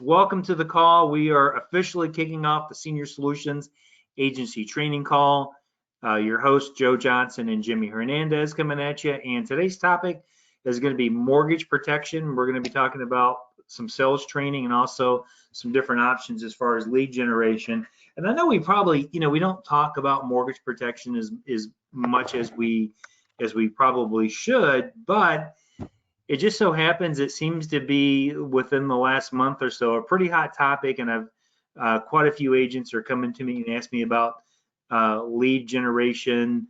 Welcome to the call. We are officially kicking off the Senior Solutions Agency Training Call. Your hosts, Joe Johnson and Jimmy Hernandez, coming at you. And today's topic is going to be mortgage protection. We're going to be talking about some sales training and also some different options as far as lead generation. And I know we probably, we don't talk about mortgage protection as much as we probably should, but it just so happens it seems to be within the last month or so a pretty hot topic, and I've quite a few agents are coming to me and ask me about lead generation,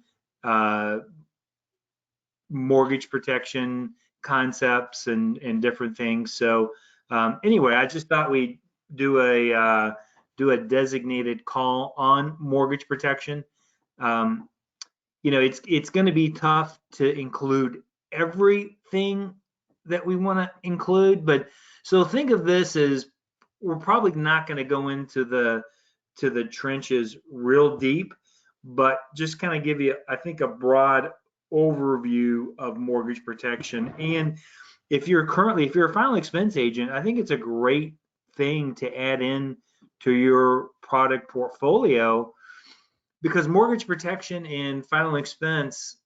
mortgage protection concepts, and different things. So anyway, I just thought we'd do a designated call on mortgage protection. It's going to be tough to include everything that we want to include, but so think of this as we're probably not going to go into the trenches real deep, but just kind of give you, I think, a broad overview of mortgage protection. And if you're a final expense agent, I think it's a great thing to add in to your product portfolio, because mortgage protection and final expense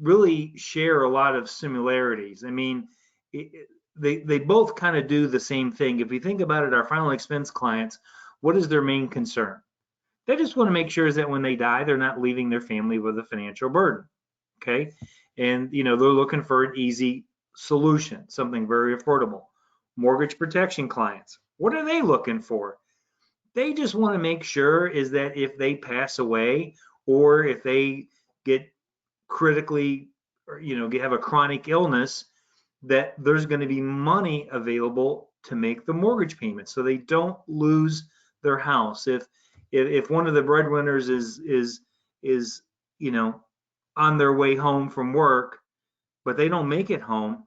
really share a lot of similarities. I mean, they both kind of do the same thing. If you think about it, our final expense clients, what is their main concern? They just want to make sure that when they die, they're not leaving their family with a financial burden. Okay. And, they're looking for an easy solution, something very affordable. Mortgage protection clients, what are they looking for? They just want to make sure is that if they pass away or if they get critically, or, have a chronic illness, that there's going to be money available to make the mortgage payment so they don't lose their house. If one of the breadwinners is on their way home from work, but they don't make it home,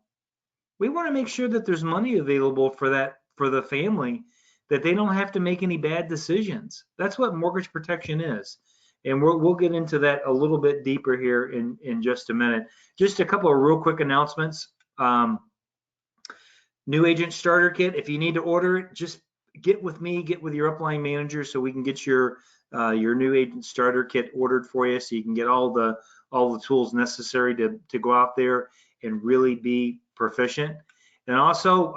we want to make sure that there's money available for the family, that they don't have to make any bad decisions. That's what mortgage protection is. And we'll get into that a little bit deeper here in just a minute. Just a couple of real quick announcements. New agent starter kit. If you need to order it, just get with me, get with your upline manager, so we can get your new agent starter kit ordered for you, so you can get all the tools necessary to go out there and really be proficient. And also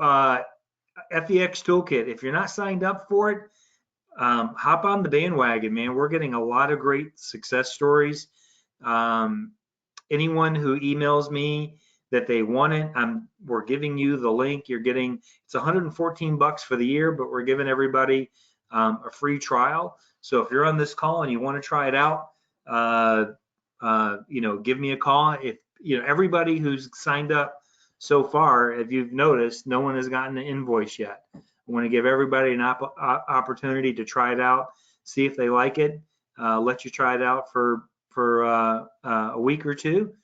FEX toolkit. If you're not signed up for it, hop on the bandwagon, man. We're getting a lot of great success stories. Anyone who emails me that they want it, we're giving you the link. It's $114 for the year, but we're giving everybody a free trial. So if you're on this call and you want to try it out, give me a call. If everybody who's signed up so far, if you've noticed, no one has gotten an invoice yet. I want to give everybody an opportunity to try it out, see if they like it, let you try it out for a week or two,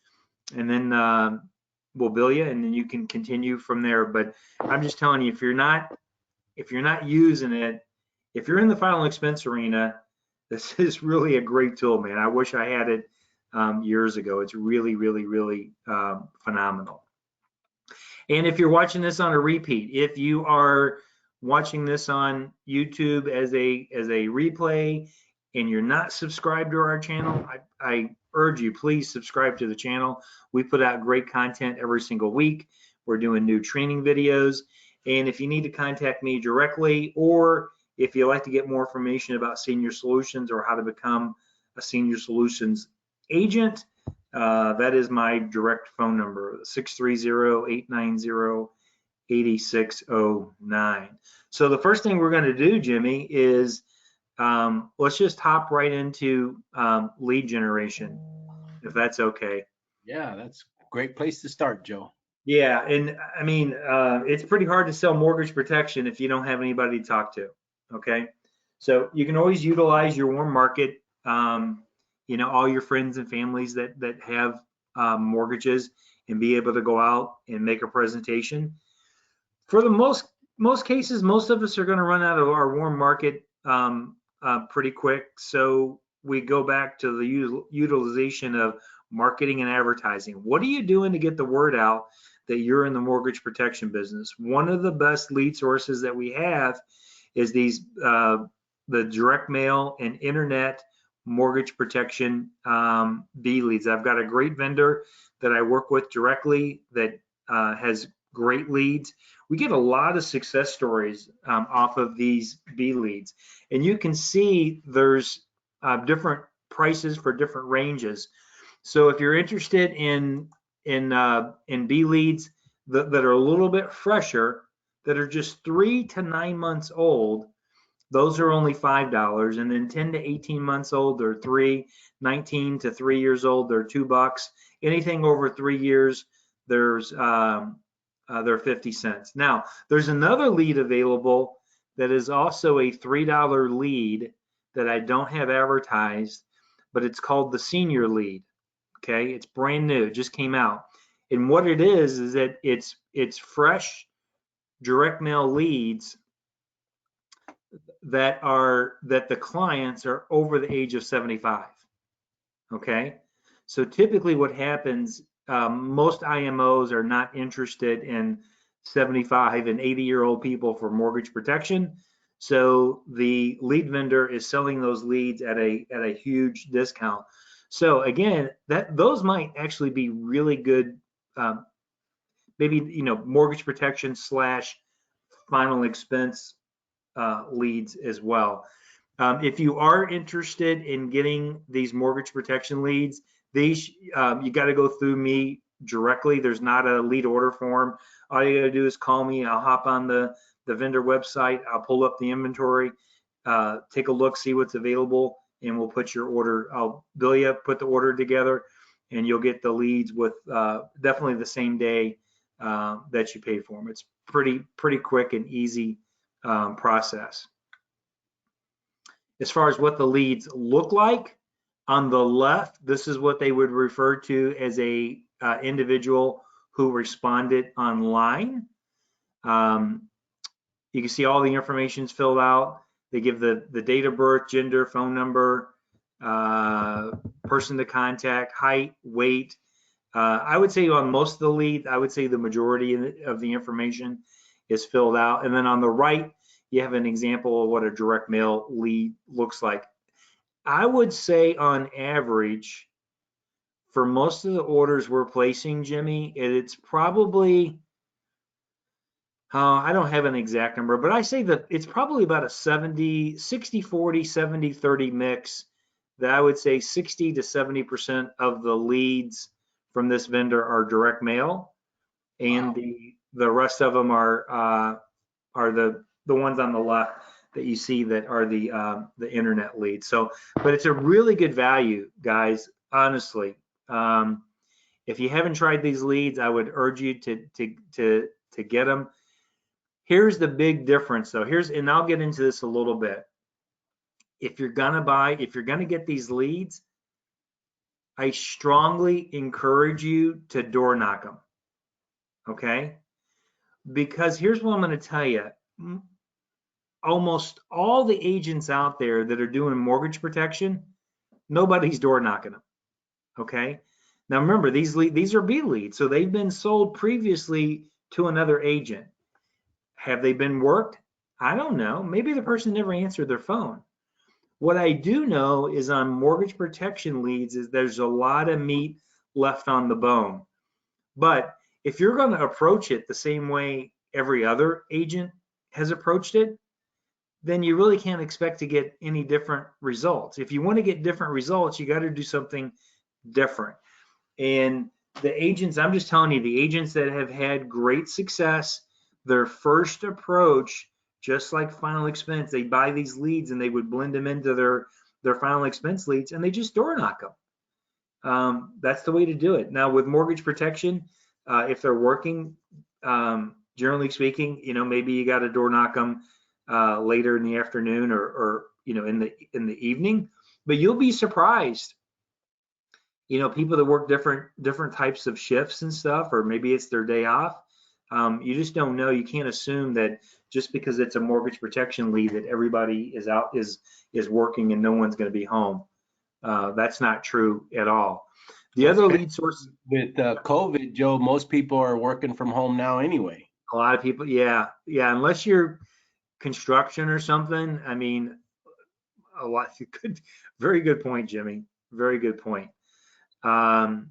and then we'll bill you, and then you can continue from there. But I'm just telling you, if you're not using it, if you're in the final expense arena, this is really a great tool, man. I wish I had it years ago. It's really, really, really phenomenal. And if you're watching this on a repeat, if you are watching this on YouTube as a replay and you're not subscribed to our channel, I urge you, please subscribe to the channel. We put out great content every single week. We're doing new training videos. And if you need to contact me directly, or if you'd like to get more information about Senior Solutions or how to become a Senior Solutions agent, that is my direct phone number, 630-890-8609. So the first thing we're going to do, Jimmy, is let's just hop right into lead generation, if that's okay. Yeah, that's a great place to start, Joe. Yeah, and I mean, it's pretty hard to sell mortgage protection if you don't have anybody to talk to, okay? So you can always utilize your warm market, all your friends and families that have mortgages, and be able to go out and make a presentation. For the most cases, most of us are going to run out of our warm market pretty quick. So we go back to the utilization of marketing and advertising. What are you doing to get the word out that you're in the mortgage protection business. One of the best lead sources that we have is these the direct mail and internet mortgage protection B leads. I've got a great vendor that I work with directly that has great leads. We get a lot of success stories off of these B leads, and you can see there's different prices for different ranges. So if you're interested in B leads that are a little bit fresher, that are just 3 to 9 months old, those are only $5. And then 10 to 18 months old, they're $3. 19 to 3 years old, they're $2. Anything over 3 years, they're 50 cents. Now, there's another lead available that is also a $3 lead that I don't have advertised, but it's called the senior lead. Okay, it's brand new, just came out. And what it is that it's fresh direct mail leads that the clients are over the age of 75. Okay, so typically what happens, most IMOs are not interested in 75 and 80-year-old people for mortgage protection. So the lead vendor is selling those leads at a huge discount. So again, those might actually be really good, maybe mortgage protection / final expense leads as well. If you are interested in getting these mortgage protection leads, you got to go through me directly. There's not a lead order form. All you got to do is call me. I'll hop on the vendor website. I'll pull up the inventory, take a look, see what's available, and we'll put your order. I'll bill you, put the order together, and you'll get the leads with definitely the same day that you pay for them. It's pretty quick and easy process. As far as what the leads look like, on the left, this is what they would refer to as a individual who responded online. You can see all the information is filled out. They give the date of birth, gender, phone number, person to contact, height, weight. I would say on most of the leads, I would say the majority of the information is filled out. And then on the right, you have an example of what a direct mail lead looks like. I would say on average, for most of the orders we're placing, Jimmy, it's probably, I don't have an exact number, but I say that it's probably about a 60-40, 70-30 mix, that I would say 60 to 70% of the leads from this vendor are direct mail, and wow, the rest of them are the ones on the left that you see that are the internet leads. So, but it's a really good value, guys. Honestly, if you haven't tried these leads, I would urge you to get them. Here's the big difference, though. And I'll get into this a little bit. If you're gonna get these leads, I strongly encourage you to door knock them. Okay? Because here's what I'm going to tell you. Almost all the agents out there that are doing mortgage protection, nobody's door knocking them. Okay? Now remember, these are B leads, so they've been sold previously to another agent. Have they been worked? I don't know. Maybe the person never answered their phone. What I do know is on mortgage protection leads is there's a lot of meat left on the bone. But if you're going to approach it the same way every other agent has approached it, then you really can't expect to get any different results. If you want to get different results, you got to do something different. And the agents, I'm just telling you, the agents that have had great success, their first approach, just like final expense, they buy these leads and they would blend them into their final expense leads, and they just door knock them. That's the way to do it. Now with mortgage protection, if they're working, generally speaking, maybe you got to door knock them later in the afternoon or in the evening. But you'll be surprised. People that work different types of shifts and stuff, or maybe it's their day off. You just don't know. You can't assume that just because it's a mortgage protection lead that everybody is working and no one's going to be home. That's not true at all. The other Especially lead source, with COVID, Joe, most people are working from home now anyway. a lot of people, yeah, unless you're construction or something, I mean, a lot, good, very good point, Jimmy. Very good point. Um,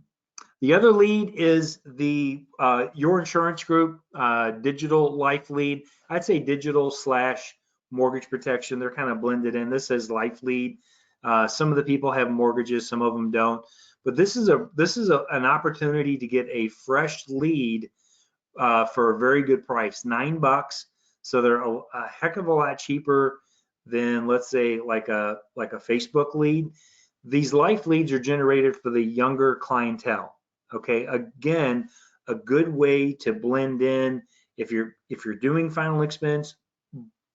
the other lead is the your insurance group digital life lead. I'd say digital slash mortgage protection. They're kind of blended in. This says life lead. Some of the people have mortgages, some of them don't. But this is an opportunity to get a fresh lead for a very good price, $9. So they're a heck of a lot cheaper than, let's say, like a Facebook lead. These life leads are generated for the younger clientele. Okay, again, a good way to blend in. If you're doing final expense,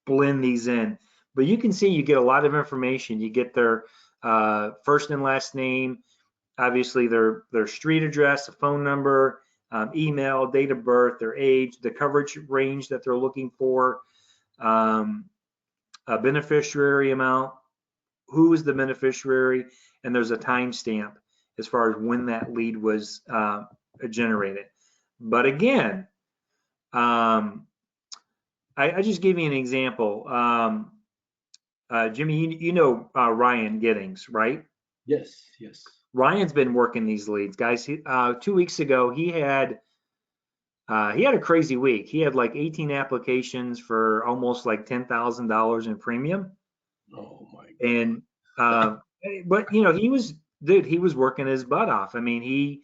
blend these in. But you can see you get a lot of information. You get their first and last name, obviously their street address, a phone number, email, date of birth, their age, the coverage range that they're looking for, a beneficiary amount, who is the beneficiary, and there's a timestamp as far as when that lead was generated. But again, I just gave you an example. Jimmy, you know Ryan Giddings, right? Yes, yes. Ryan's been working these leads, guys. 2 weeks ago, he had a crazy week. He had like 18 applications for almost like $10,000 in premium. Oh my And but he was working his butt off. I mean, he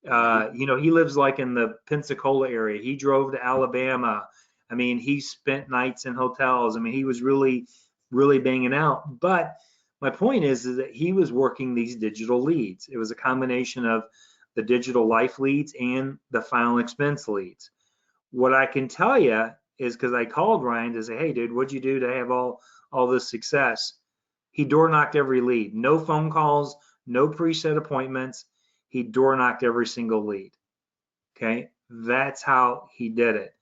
lives like in the Pensacola area. He drove to Alabama. I mean, he spent nights in hotels. I mean, he was really, really banging out. But my point is that he was working these digital leads. It was a combination of the digital life leads and the final expense leads. What I can tell you is, because I called Ryan to say, hey, dude, what'd you do to have all this success? He door knocked every lead. No phone calls, no preset appointments. He door knocked every single lead. Okay, that's how he did it.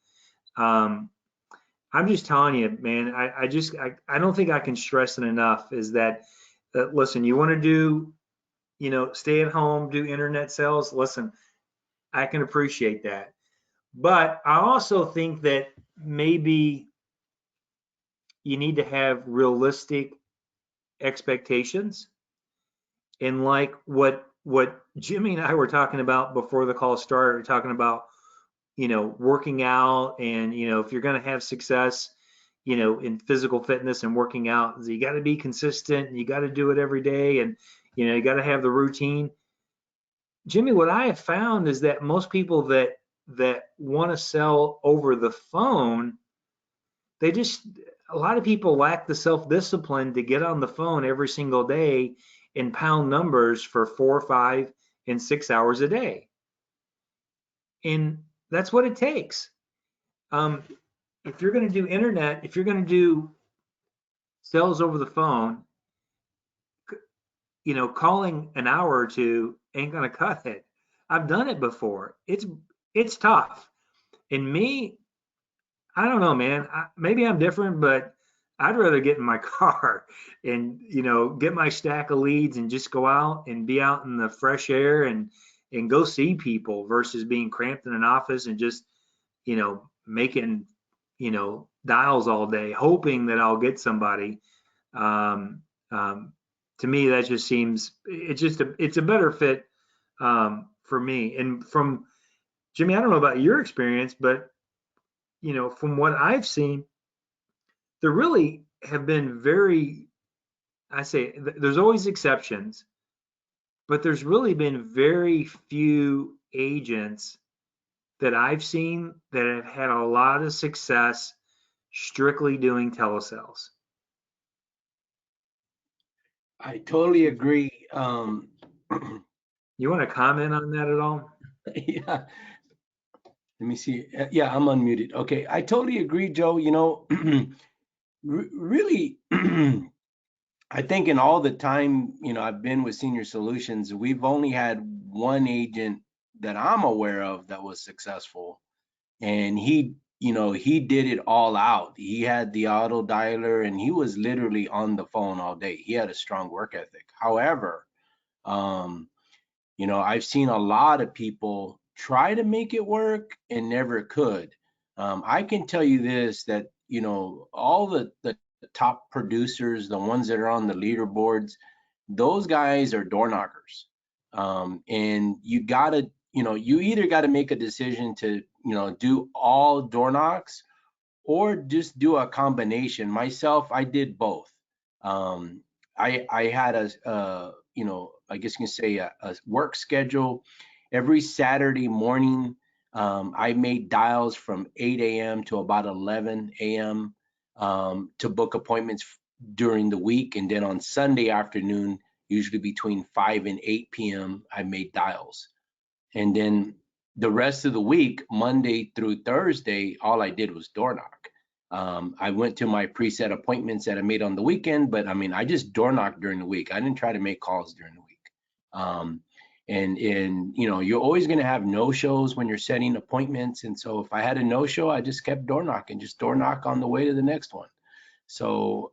I'm just telling you, man. I don't think I can stress it enough. Is that listen? You want to do, stay at home, do internet sales. Listen, I can appreciate that, but I also think that maybe you need to have realistic expectations, and like what Jimmy and I were talking about before the call started, we're talking about working out, and if you're going to have success in physical fitness and working out, you got to be consistent, and you got to do it every day, and you got to have the routine. Jimmy, what I have found is that most people that want to sell over the phone, they just a lot of people lack the self-discipline to get on the phone every single day and pound numbers for 4, 5, and 6 hours a day. And that's what it takes. If you're going to do internet, if you're going to do sales over the phone, calling an hour or two ain't going to cut it. I've done it before. It's tough. And me, I don't know, man. Maybe I'm different, but I'd rather get in my car and get my stack of leads and just go out and be out in the fresh air and go see people versus being cramped in an office and just making dials all day, hoping that I'll get somebody. Um, to me, that just seems it's a better fit for me. And from Jimmy, I don't know about your experience, but from what I've seen, there really have been there's always exceptions, but there's really been very few agents that I've seen that have had a lot of success strictly doing telesales. I totally agree. You want to comment on that at all? Yeah. Let me see. Yeah, I'm unmuted. Okay, I totally agree, Joe. Really, I think in all the time, I've been with Senior Solutions, we've only had one agent that I'm aware of that was successful. And he did it all out. He had the auto dialer and he was literally on the phone all day. He had a strong work ethic. However, You know, I've seen a lot of people try to make it work and never could. I can tell you this, that, you know, all the top producers, the ones that are on the leaderboards, those guys are door knockers. And you gotta, you know, you either got to make a decision to, you know, do all door knocks or just do a combination. Myself, I did both. Um, I had you know, I guess you can say a work schedule. Every Saturday morning, I made dials from 8 a.m. to about 11 a.m. To book appointments during the week, and then on Sunday afternoon, usually between 5 and 8 p.m., I made dials. And then the rest of the week, Monday through Thursday, all I did was door knock. I went to my preset appointments that I made on the weekend, but I mean, I just door knocked during the week. I didn't try to make calls during the week. And you know, you're always going to have no shows when you're setting appointments. And so if I had a no show, I just kept door knocking, just door knock on the way to the next one. So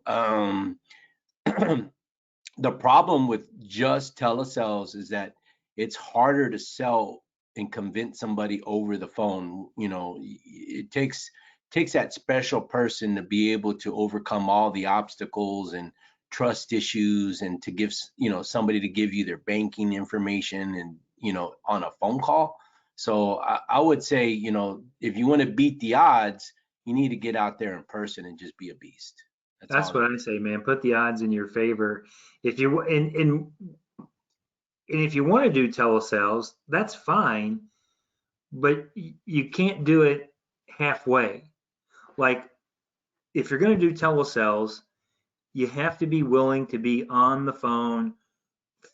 the problem with just telesales is that it's harder to sell and convince somebody over the phone. You know, it takes that special person to be able to overcome all the obstacles and trust issues, and to give, you know, somebody to give you their banking information, and, you know, on a phone call. So I would say, you know, if you want to beat the odds, you need to get out there in person and just be a beast. That's That's all what it I say, man. Put the odds in your favor. If you and if you want to do telesales, that's fine, but you can't do it halfway. Like if you're going to do telesales, you have to be willing to be on the phone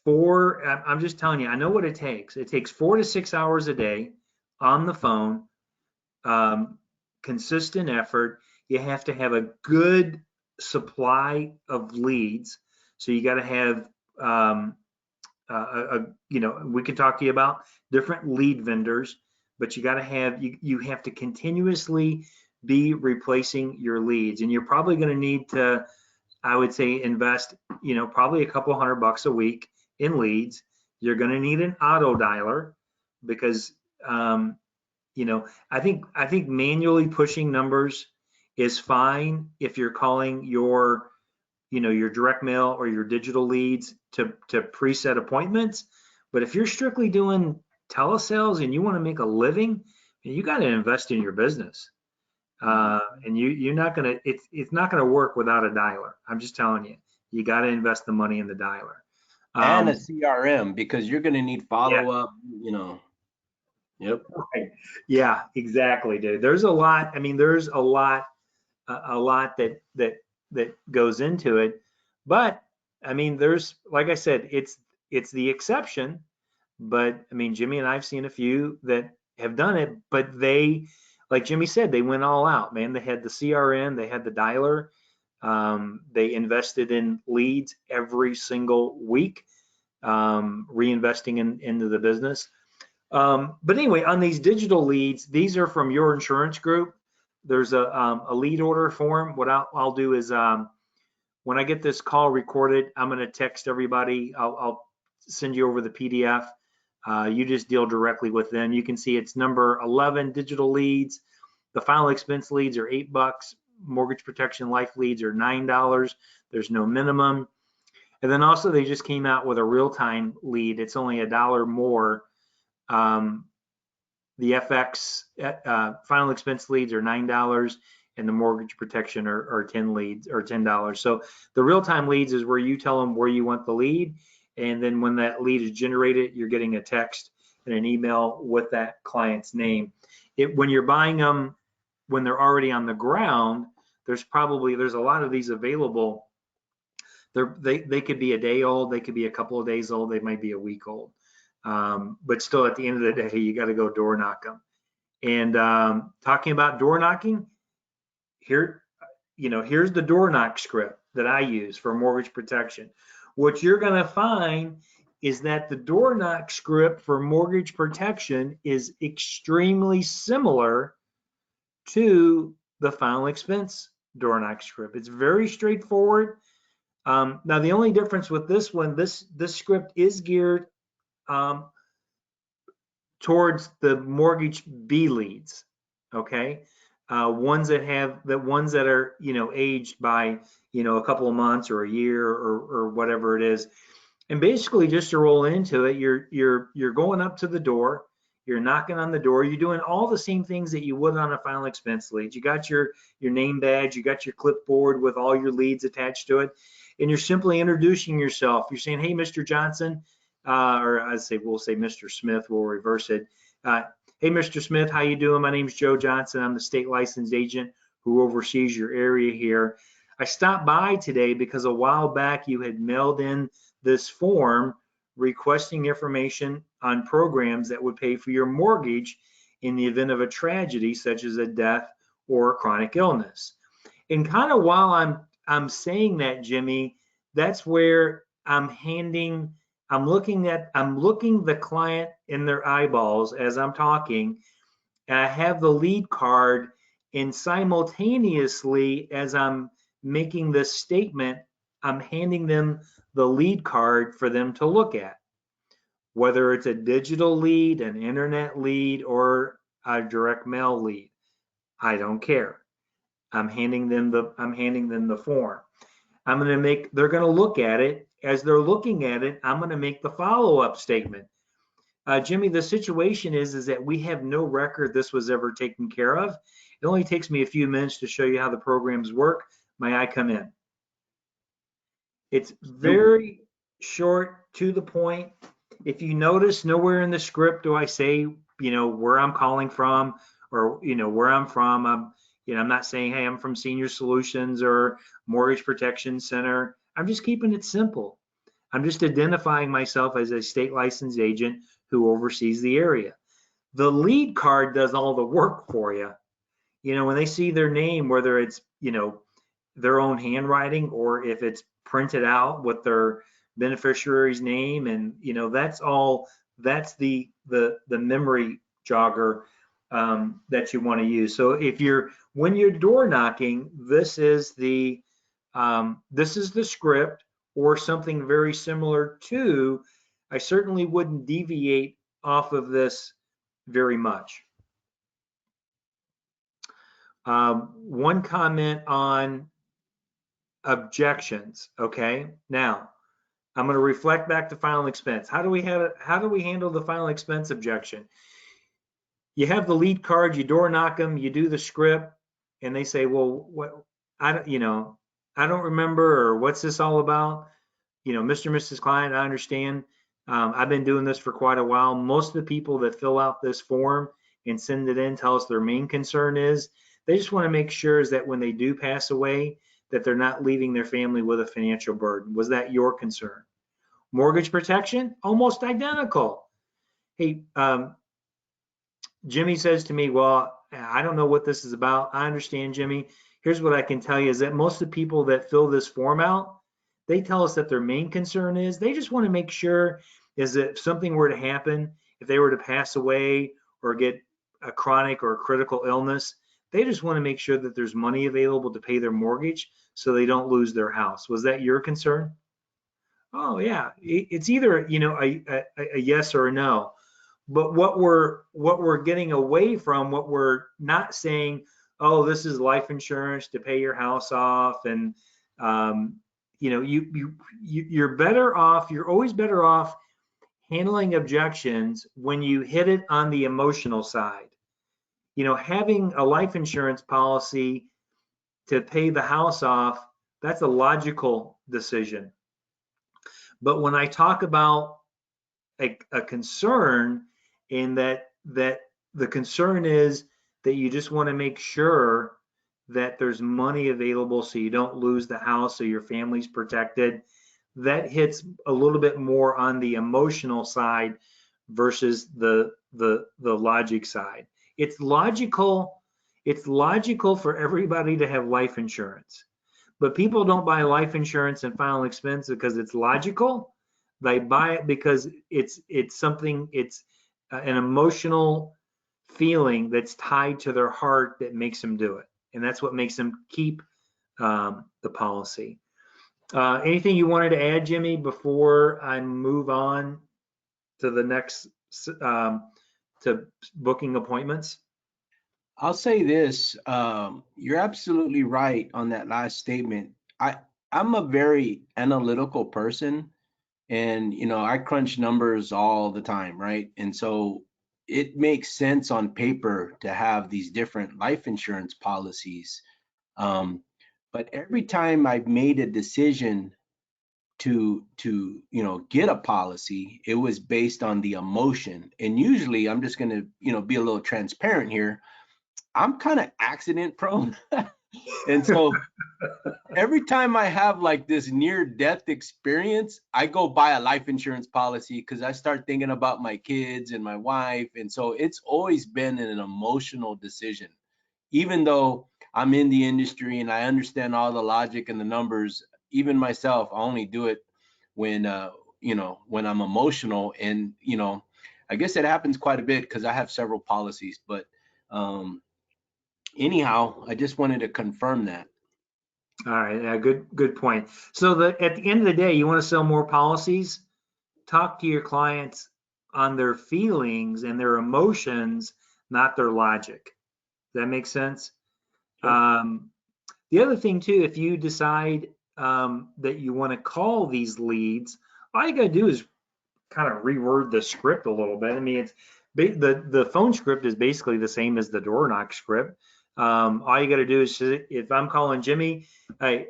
for, I'm just telling you, I know what it takes. It takes 4 to 6 hours a day on the phone, consistent effort. You have to have a good supply of leads. So you got to have, you know, we can talk to you about different lead vendors, but you got to have, you have to continuously be replacing your leads. And you're probably going to need to, I would say, invest, you know, probably a couple $100 a week in leads. You're going to need an auto dialer because, you know, I think manually pushing numbers is fine if you're calling your, you know, your direct mail or your digital leads to preset appointments. But if you're strictly doing telesales and you want to make a living, you got to invest in your business. And you're not gonna, it's not gonna work without a dialer. I'm just telling you, you got to invest the money in the dialer. And a Um, CRM, because you're going to need yeah, follow up, you know. Yep. right. Yeah, exactly, dude. There's a lot. I mean, there's a lot that goes into it. But I mean, there's, like I said, it's the exception. But I mean, Jimmy and I've seen a few that have done it, but they, like Jimmy said, they went all out, man. They had the CRM, they had the dialer, they invested in leads every single week, reinvesting into the business. But anyway, on these digital leads, these are from your insurance group. There's a lead order form. What I'll do is, when I get this call recorded, I'm going to text everybody. I'll send you over the PDF. You just deal directly with them. You can see it's number 11 digital leads. The final expense leads are $8. Mortgage protection life leads are $9. There's no minimum. And then also they just came out with a real-time lead. It's only $1 more. The FX final expense leads are $9, and the mortgage protection are 10 leads or $10. So the real-time leads is where you tell them where you want the lead, and then when that lead is generated, you're getting a text and an email with that client's name. When you're buying them, when they're already on the ground, there's a lot of these available. They could be a day old, they could be a couple of days old, they might be a week old. But still, at the end of the day, you got to go door knock them. And talking about door knocking, here, you know, here's the door knock script that I use for mortgage protection. What you're going to find is that the door knock script for mortgage protection is extremely similar to the final expense door knock script. It's very straightforward. Now, the only difference with this one, this script is geared towards the mortgage B leads, okay? Ones that are, aged by, a couple of months or a year or whatever it is. And basically just to roll into it, you're going up to the door, you're knocking on the door, you're doing all the same things that you would on a final expense lead. You got your name badge, you got your clipboard with all your leads attached to it, and you're simply introducing yourself. You're saying, hey, Mr. Johnson, or we'll say Mr. Smith, we'll reverse it. Hey, Mr. Smith, how you doing? My name's Joe Johnson. I'm the state licensed agent who oversees your area here. I stopped by today because a while back you had mailed in this form requesting information on programs that would pay for your mortgage in the event of a tragedy such as a death or a chronic illness. And kind of while I'm saying that, Jimmy, that's where I'm looking the client in their eyeballs as I'm talking, and I have the lead card, and simultaneously as I'm making this statement, I'm handing them the lead card for them to look at, whether it's a digital lead, an internet lead, or a direct mail lead. I don't care. I'm handing them the form. They're going to look at it. As they're looking at it, I'm going to make the follow-up statement. Jimmy, the situation is that we have no record this was ever taken care of. It only takes me a few minutes to show you how the programs work. May I come in? It's very short, to the point. If you notice, nowhere in the script do I say, where I'm calling from or, where I'm from. I'm not saying, hey, I'm from Senior Solutions or Mortgage Protection Center. I'm just keeping it simple. I'm just identifying myself as a state licensed agent who oversees the area. The lead card does all the work for you. When they see their name, whether it's, their own handwriting or if it's printed out with their beneficiary's name, and that's the memory jogger that you want to use. So when you're door knocking, this is the script or something very similar to. I certainly wouldn't deviate off of this very much. One comment on objections. Okay, now I'm going to reflect back to final expense. How do we handle the final expense objection? You have the lead card, you door knock them, you do the script, and they say, well, what, I don't remember, or what's this all about? Mr. and Mrs. Client, I understand. I've been doing this for quite a while. Most of the people that fill out this form and send it in tell us their main concern is they just want to make sure is that when they do pass away, that they're not leaving their family with a financial burden. Was that your concern? Mortgage protection, almost identical. Hey, Jimmy says to me, well, I don't know what this is about. I understand, Jimmy. Here's what I can tell you is that most of the people that fill this form out, they tell us that their main concern is they just want to make sure is that if something were to happen, if they were to pass away or get a chronic or a critical illness, they just want to make sure that there's money available to pay their mortgage so they don't lose their house. Was that your concern? Oh yeah, it's either a yes or a no. But what we're getting away from, what we're not saying, oh, this is life insurance to pay your house off, and you're better off. You're always better off handling objections when you hit it on the emotional side. Having a life insurance policy to pay the house off, that's a logical decision. But when I talk about a concern, in that the concern is that you just want to make sure that there's money available so you don't lose the house, so your family's protected, that hits a little bit more on the emotional side versus the logic side. It's logical for everybody to have life insurance, but people don't buy life insurance and final expense because it's logical. They buy it because it's an emotional feeling that's tied to their heart that makes them do it, and that's what makes them keep the policy. Anything you wanted to add, Jimmy, before I move on to the next to booking appointments? I'll say this, you're absolutely right on that last statement. I'm a very analytical person, and I crunch numbers all the time, right? And so it makes sense on paper to have these different life insurance policies. Um, but every time I've made a decision to get a policy, it was based on the emotion. And usually I'm just going to be a little transparent here. I'm kind of accident prone. And so every time I have like this near death experience, I go buy a life insurance policy because I start thinking about my kids and my wife. And so it's always been an emotional decision. Even though I'm in the industry and I understand all the logic and the numbers, even myself, I only do it when when I'm emotional. And I guess it happens quite a bit because I have several policies. But anyhow, I just wanted to confirm that. All right, yeah, good point. So at the end of the day, you want to sell more policies, talk to your clients on their feelings and their emotions, not their logic. Does that make sense? Sure. The other thing too, if you decide that you want to call these leads, all you got to do is kind of reword the script a little bit. I mean, it's the phone script is basically the same as the door knock script. All you got to do is, if I'm calling Jimmy, hey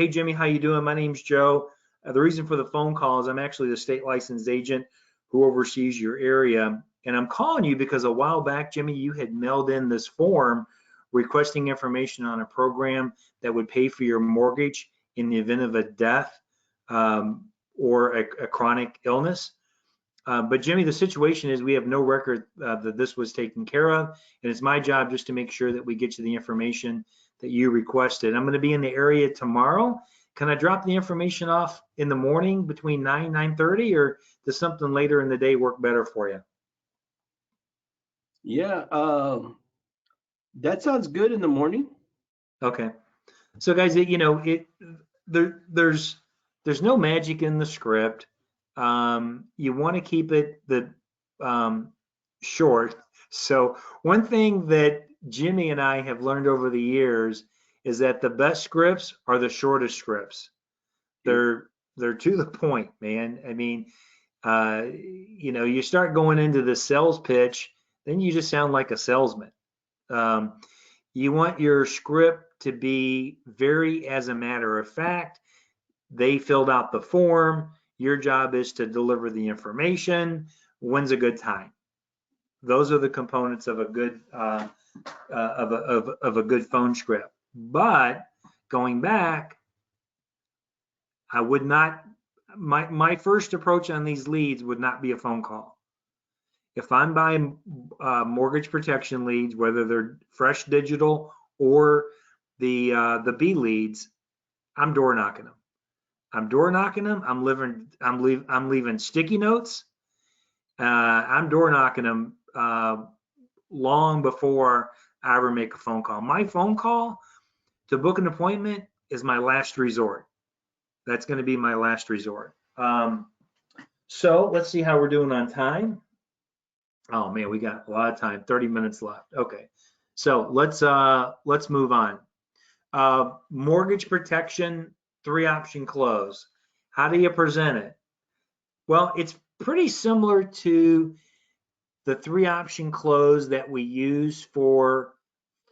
Jimmy, how you doing? My name's Joe. The reason for the phone call is I'm actually the state licensed agent who oversees your area, and I'm calling you because a while back, Jimmy, you had mailed in this form requesting information on a program that would pay for your mortgage in the event of a death or a chronic illness. But Jimmy, the situation is we have no record that this was taken care of, and it's my job just to make sure that we get you the information that you requested. I'm going to be in the area tomorrow. Can I drop the information off in the morning between 9:30, or does something later in the day work better for you? Yeah, that sounds good in the morning. Okay. So guys, there's no magic in the script. You want to keep it short. So one thing that Jimmy and I have learned over the years is that the best scripts are the shortest scripts. They're to the point, man. I mean, you start going into the sales pitch, then you just sound like a salesman. Um, you want your script to be very as a matter of fact. They filled out the form. Your job is to deliver the information. When's a good time? Those are the components of a good of a good phone script. But going back, I would not. My first approach on these leads would not be a phone call. If I'm buying mortgage protection leads, whether they're fresh digital or the B leads, I'm door knocking them. I'm leaving sticky notes. I'm door knocking them long before I ever make a phone call. My phone call to book an appointment is my last resort. That's going to be my last resort. So let's see how we're doing on time. Oh man, we got a lot of time. 30 minutes left. Okay, so let's move on. Mortgage protection, 3-option close. How do you present it? Well, it's pretty similar to the 3-option close that we use for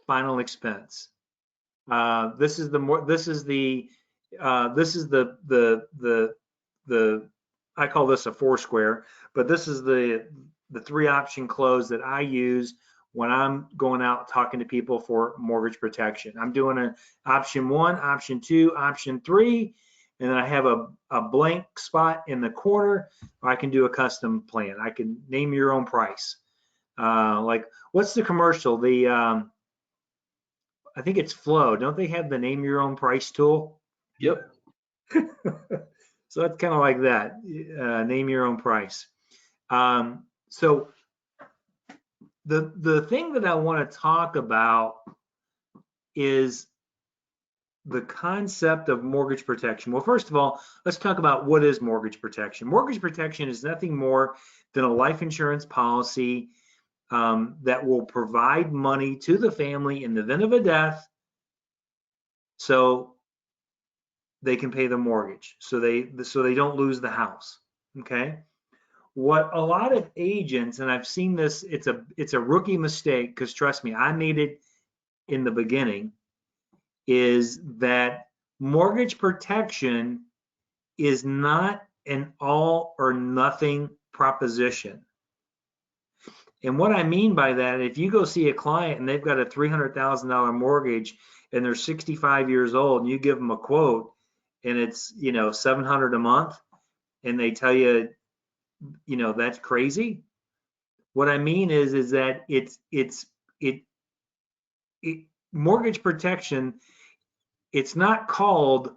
final expense. This is the I call this a 4-square, but this is the 3-option close that I use when I'm going out talking to people for mortgage protection. I'm doing an option 1, option 2, option 3, and then I have a blank spot in the corner where I can do a custom plan. I can name your own price. Like, what's the commercial? I think it's Flow. Don't they have the name your own price tool? Yep. So that's kind of like that. Name your own price. So the thing that I want to talk about is the concept of mortgage protection. Well, first of all, let's talk about what is mortgage protection. Mortgage protection is nothing more than a life insurance policy that will provide money to the family in the event of a death, so they can pay the mortgage, so they don't lose the house. Okay. What a lot of agents, and I've seen this, it's a rookie mistake, because trust me, I made it in the beginning, is that mortgage protection is not an all or nothing proposition. And what I mean by that, if you go see a client and they've got a $300,000 mortgage and they're 65 years old, and you give them a quote and it's, $700 a month, and they tell you, that's crazy. What I mean is that it mortgage protection, it's not called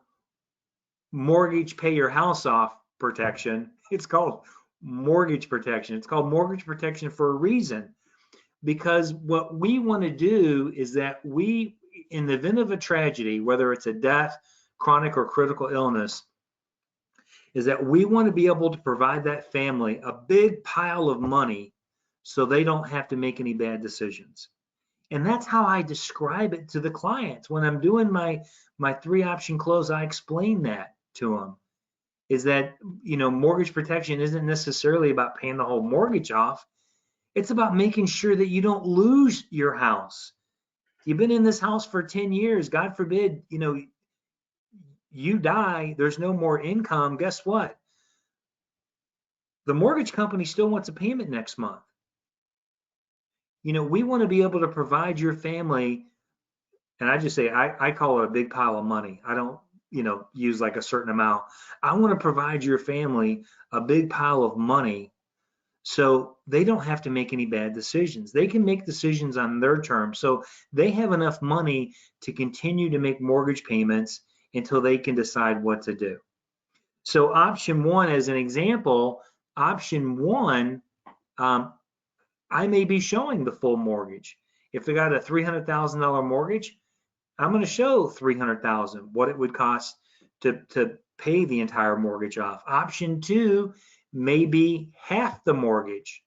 mortgage pay your house off protection. It's called mortgage protection. It's called mortgage protection for a reason, because what we want to do is that we, in the event of a tragedy, whether it's a death, chronic or critical illness, is that we want to be able to provide that family a big pile of money so they don't have to make any bad decisions. And that's how I describe it to the clients. When I'm doing my 3-option close, I explain that to them, is that, mortgage protection isn't necessarily about paying the whole mortgage off. It's about making sure that you don't lose your house. You've been in this house for 10 years. God forbid, you die, there's no more income. Guess what? The mortgage company still wants a payment next month. We want to be able to provide your family, and I just say, I call it a big pile of money. I don't, use like a certain amount. I want to provide your family a big pile of money so they don't have to make any bad decisions. They can make decisions on their terms. So they have enough money to continue to make mortgage payments until they can decide what to do. So option one, as an example, option one, I may be showing the full mortgage. If they got a $300,000 mortgage, I'm going to show $300,000, what it would cost to pay the entire mortgage off. Option two may be half the mortgage,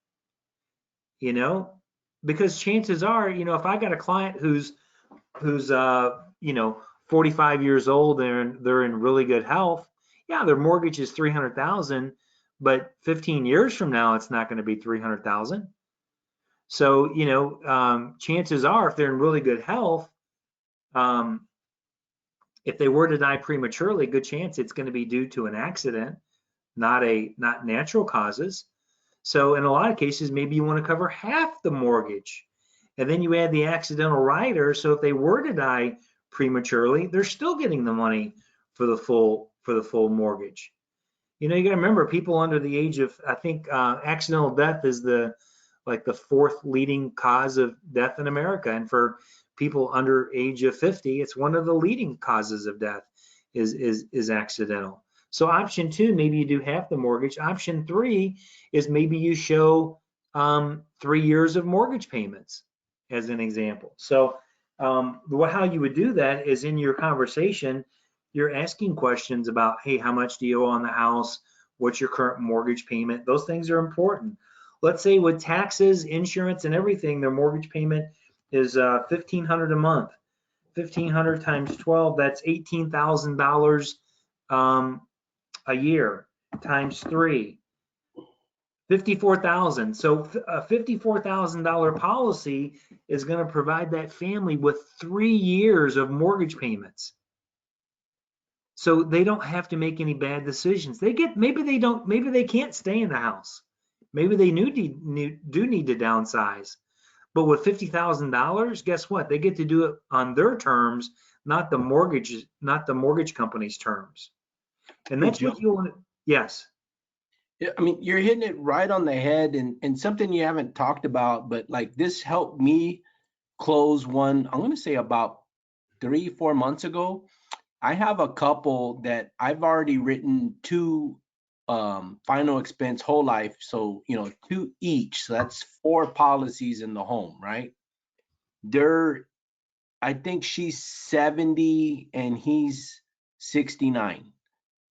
because chances are, if I got a client who's 45 years old, they're in really good health, yeah, their mortgage is $300,000, but 15 years from now, it's not going to be $300,000. So, chances are, if they're in really good health, if they were to die prematurely, good chance it's going to be due to an accident, not natural causes. So in a lot of cases, maybe you want to cover half the mortgage, and then you add the accidental rider. So if they were to die prematurely, they're still getting the money for the full mortgage. You got to remember, people under the age of, I think, accidental death is the fourth leading cause of death in America, and for people under age of 50, it's one of the leading causes of death is accidental. So option two, maybe you do half the mortgage. Option three is maybe you show 3 years of mortgage payments, as an example. So how you would do that is, in your conversation, you're asking questions about, hey, how much do you owe on the house? What's your current mortgage payment? Those things are important. Let's say with taxes, insurance, and everything, their mortgage payment is $1,500 a month. 1,500 times 12, that's $18,000 a year, times 3, 54,000. So a $54,000 policy is going to provide that family with 3 years of mortgage payments. So they don't have to make any bad decisions. Maybe they can't stay in the house. Maybe they do need to downsize. But with $50,000, guess what? They get to do it on their terms, not the mortgage company's terms. And that's what you want to, yes. Yeah, I mean, you're hitting it right on the head, and something you haven't talked about, but like this helped me close one, I'm going to say about 3-4 months ago. I have a couple that I've already written 2 final expense whole life, so 2 each, so that's 4 policies in the home, right? I think she's 70 and he's 69,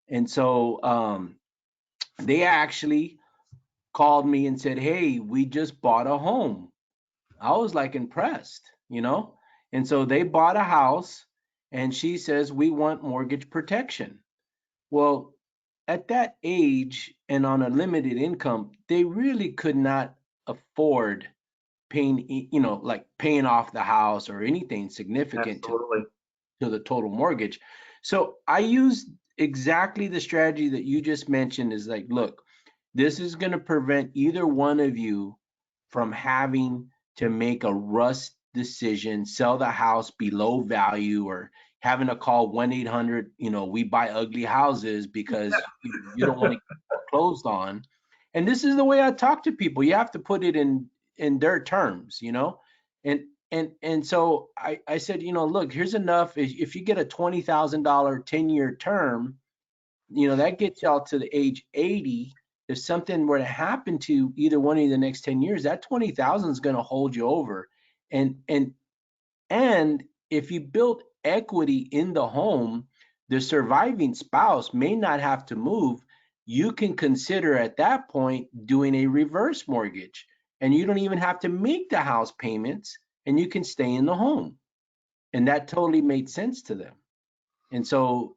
and so they actually called me and said, hey, we just bought a home, I was like impressed, you know? And so they bought a house and she says, we want mortgage protection. Well, at that age and on a limited income, they really could not afford paying, like paying off the house or anything significant Absolutely. to the total mortgage. So I used exactly the strategy that you just mentioned is like, look, this is going to prevent either one of you from having to make a rush decision, sell the house below value, or having to call 1-800, we buy ugly houses because you don't want to get foreclosed on. And this is the way I talk to people. You have to put it in their terms, and and so I said, look, here's enough. If you get a $20,000 10-year term, that gets y'all to the age 80. If something were to happen to either one of you the next 10 years, that 20,000 is going to hold you over. And if you build equity in the home, the surviving spouse may not have to move. You can consider at that point doing a reverse mortgage, and you don't even have to make the house payments, and you can stay in the home. And that totally made sense to them. And so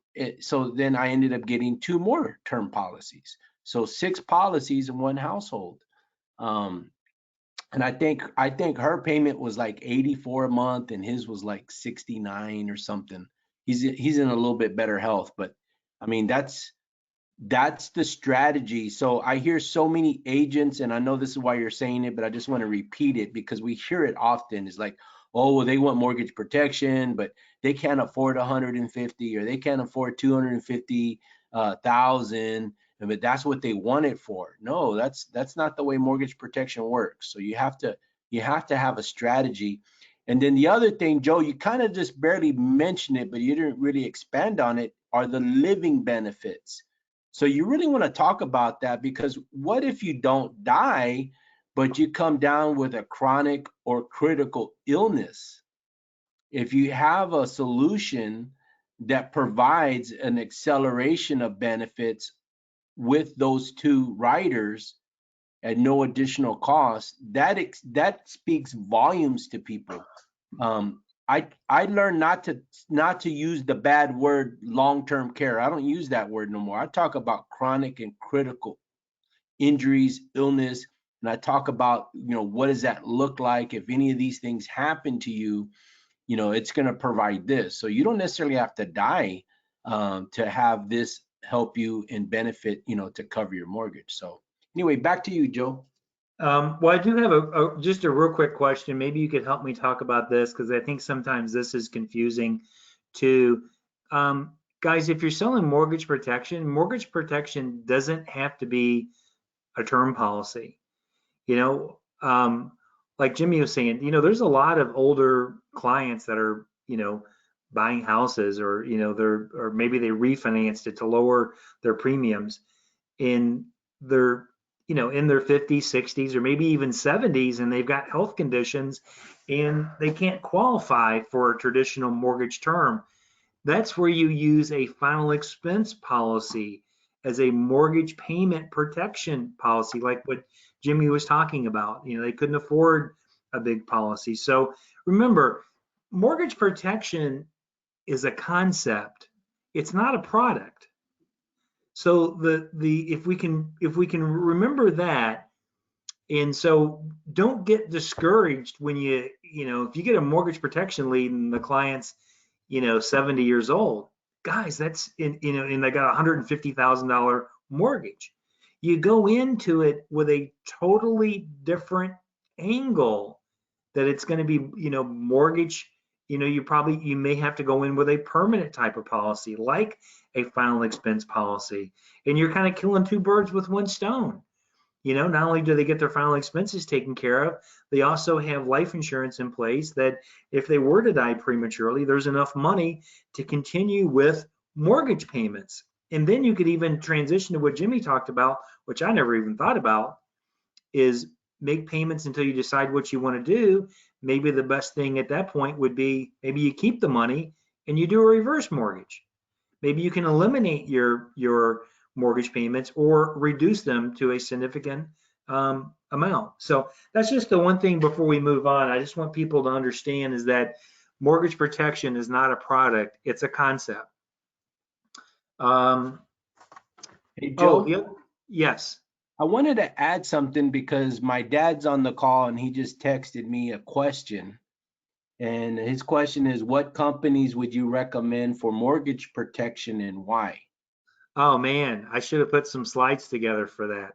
then I ended up getting 2 more term policies. So 6 policies in one household. And I think her payment was like 84 a month and his was like 69 or something. He's in a little bit better health, but I mean that's the strategy. So I hear so many agents, and I know this is why you're saying it, but I just want to repeat it because we hear it often. It's like, oh, well, they want mortgage protection, but they can't afford 150 or they can't afford 250,000, but that's what they want it for. No, that's not the way mortgage protection works. So you have to have a strategy. And then the other thing, Joe, you kind of just barely mentioned it, but you didn't really expand on it, are the living benefits. So you really want to talk about that, because what if you don't die, but you come down with a chronic or critical illness? If you have a solution that provides an acceleration of benefits with those 2 riders at no additional cost, that speaks volumes to people. I learned not to use the bad word long-term care. I don't use that word no more. I talk about chronic and critical injuries, illness, and I talk about, what does that look like if any of these things happen to you? It's going to provide this. So you don't necessarily have to die to have this help you and benefit, to cover your mortgage. So anyway, back to you, Joe. Well, I do have just a real quick question. Maybe you could help me talk about this because I think sometimes this is confusing too. Guys, if you're selling mortgage protection doesn't have to be a term policy. You know, like Jimmy was saying, there's a lot of older clients that are, buying houses, or or maybe they refinanced it to lower their premiums in their in their 50s, 60s, or maybe even 70s, and they've got health conditions and they can't qualify for a traditional mortgage term. That's where you use a final expense policy as a mortgage payment protection policy, like what Jimmy was talking about. They couldn't afford a big policy. So remember, mortgage protection is a concept. It's not a product. So if we can remember that, and so don't get discouraged when if you get a mortgage protection lead and the client's 70 years old, guys, that's and they got a $150,000 mortgage. You go into it with a totally different angle, that it's going to be mortgage. You may have to go in with a permanent type of policy, like a final expense policy, and you're kind of killing 2 birds with 1 stone. Not only do they get their final expenses taken care of, they also have life insurance in place that if they were to die prematurely, there's enough money to continue with mortgage payments. And then you could even transition to what Jimmy talked about, which I never even thought about, is make payments until you decide what you want to do. Maybe the best thing at that point would be, maybe you keep the money and you do a reverse mortgage. Maybe you can eliminate your mortgage payments or reduce them to a significant amount. So that's just the one thing before we move on. I just want people to understand is that mortgage protection is not a product, it's a concept. Hey, Oh, Joe, yeah, yes. I wanted to add something because my dad's on the call and he just texted me a question. And his question is, what companies would you recommend for mortgage protection and why? Oh man, I should have put some slides together for that.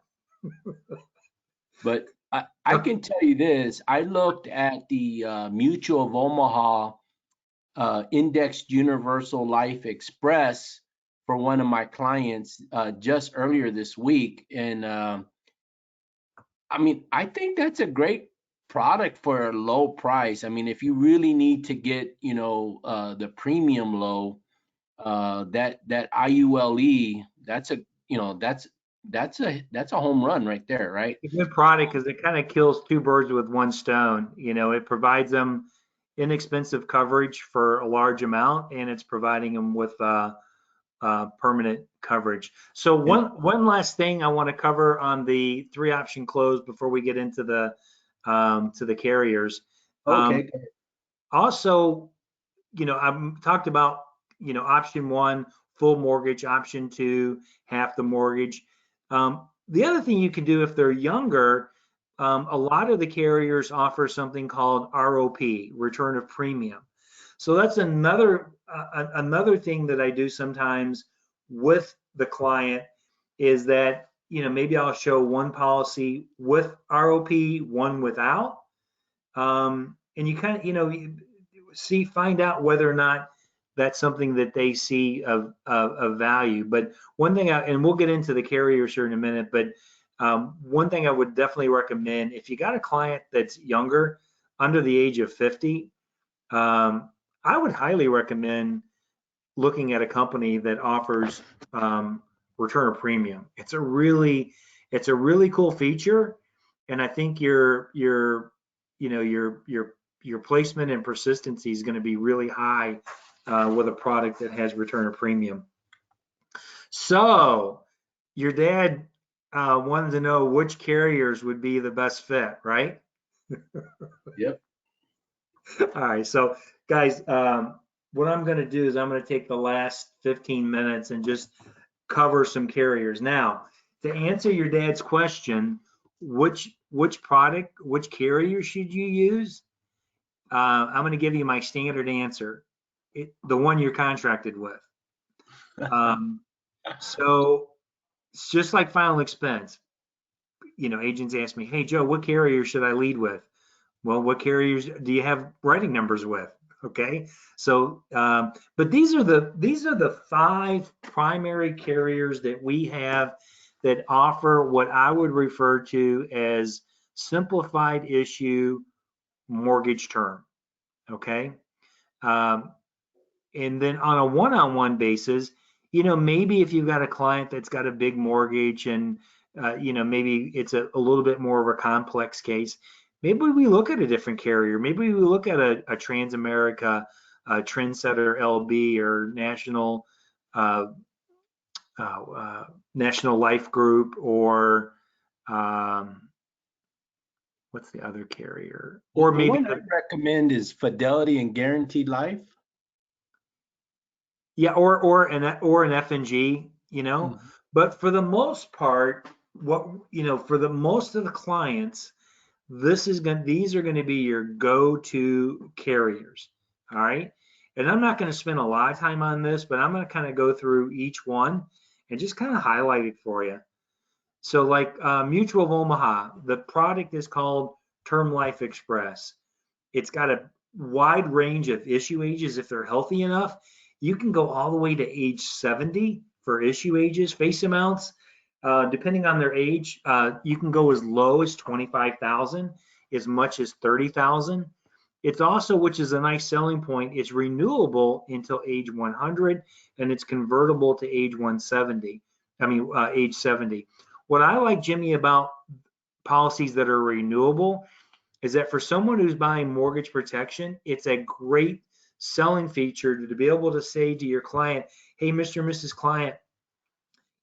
But I Okay. can tell you this, I looked at the Mutual of Omaha Indexed Universal Life Express for one of my clients just earlier this week. And I mean, I think that's a great product for a low price. I mean, if you really need to get, the premium low, that IULE, that's a, that's a home run right there, right? A good product because it kind of kills two birds with one stone. It provides them inexpensive coverage for a large amount, and it's providing them with permanent coverage. So Yep. one last thing I want to cover on the three option close before we get into the to the carriers. Um, Okay. Also, I've talked about option one, full mortgage, option two, half the mortgage. The other thing you can do if they're younger, a lot of the carriers offer something called ROP, return of premium. So that's another thing that I do sometimes with the client is that maybe I'll show one policy with ROP, one without, and you kind of find out whether or not that's something that they see of value. But one thing, and we'll get into the carriers here in a minute, but one thing I would definitely recommend if you got a client that's younger, under the age of 50, I would highly recommend looking at a company that offers return of premium. It's a really cool feature, and I think your placement and persistency is going to be really high with a product that has return of premium. So your dad wanted to know which carriers would be the best fit, right? Yep. All right, so guys, what I'm going to do is I'm going to take the last 15 minutes and just cover some carriers. Now, to answer your dad's question, which product, which carrier should you use? I'm going to give you my standard answer, the one you're contracted with. So it's just like final expense. Agents ask me, "Hey Joe, what carrier should I lead with?" Well, what carriers do you have writing numbers with? Okay, so but these are the five primary carriers that we have that offer what I would refer to as simplified issue mortgage term. Okay, um, and then on a one-on-one basis, maybe if you've got a client that's got a big mortgage and maybe it's a little bit more of a complex case, maybe we look at a different carrier. Maybe we look at a Transamerica, Trendsetter LB, or uh, National Life Group, or what's the other carrier? Or The maybe one I recommend is Fidelity and Guaranteed Life. yeah, or an F&G, Mhm. But for the most part, for the most of the clients, these are going to be your go-to carriers. All right. And I'm not going to spend a lot of time on this, but I'm going to kind of go through each one and just kind of highlight it for you. So like Mutual of Omaha, the product is called Term Life Express. It's got a wide range of issue ages if they're healthy enough. You can go all the way to age 70 for issue ages, face amounts. Depending on their age, you can go as low as 25,000, as much as 30,000. It's also, which is a nice selling point, it's renewable until age 100, and it's convertible to age 170. Age 70. What I like, Jimmy, about policies that are renewable is that for someone who's buying mortgage protection, it's a great selling feature to be able to say to your client, hey, Mr. and Mrs. Client,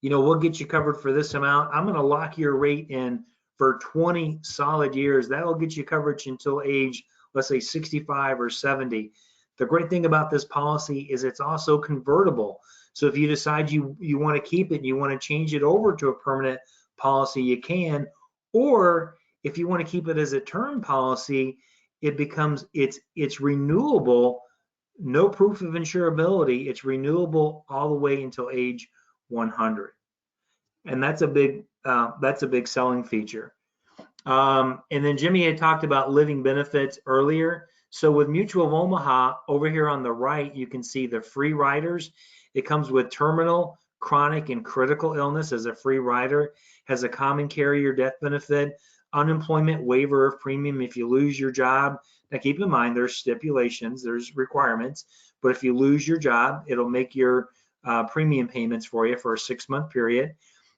we'll get you covered for this amount. I'm going to lock your rate in for 20 solid years. That'll get you coverage until age, let's say 65 or 70. The great thing about this policy is it's also convertible. So if you decide you want to keep it and you want to change it over to a permanent policy, you can. Or if you want to keep it as a term policy, it becomes it's renewable, no proof of insurability. It's renewable all the way until age 100, and that's a big selling feature. And then Jimmy had talked about living benefits earlier. So with Mutual of Omaha, over here on the right, you can see the free riders. It comes with terminal, chronic, and critical illness as a free rider, has a common carrier death benefit, unemployment waiver of premium if you lose your job. Now keep in mind, there's stipulations, there's requirements, but if you lose your job, it'll make your premium payments for you for a 6-month period.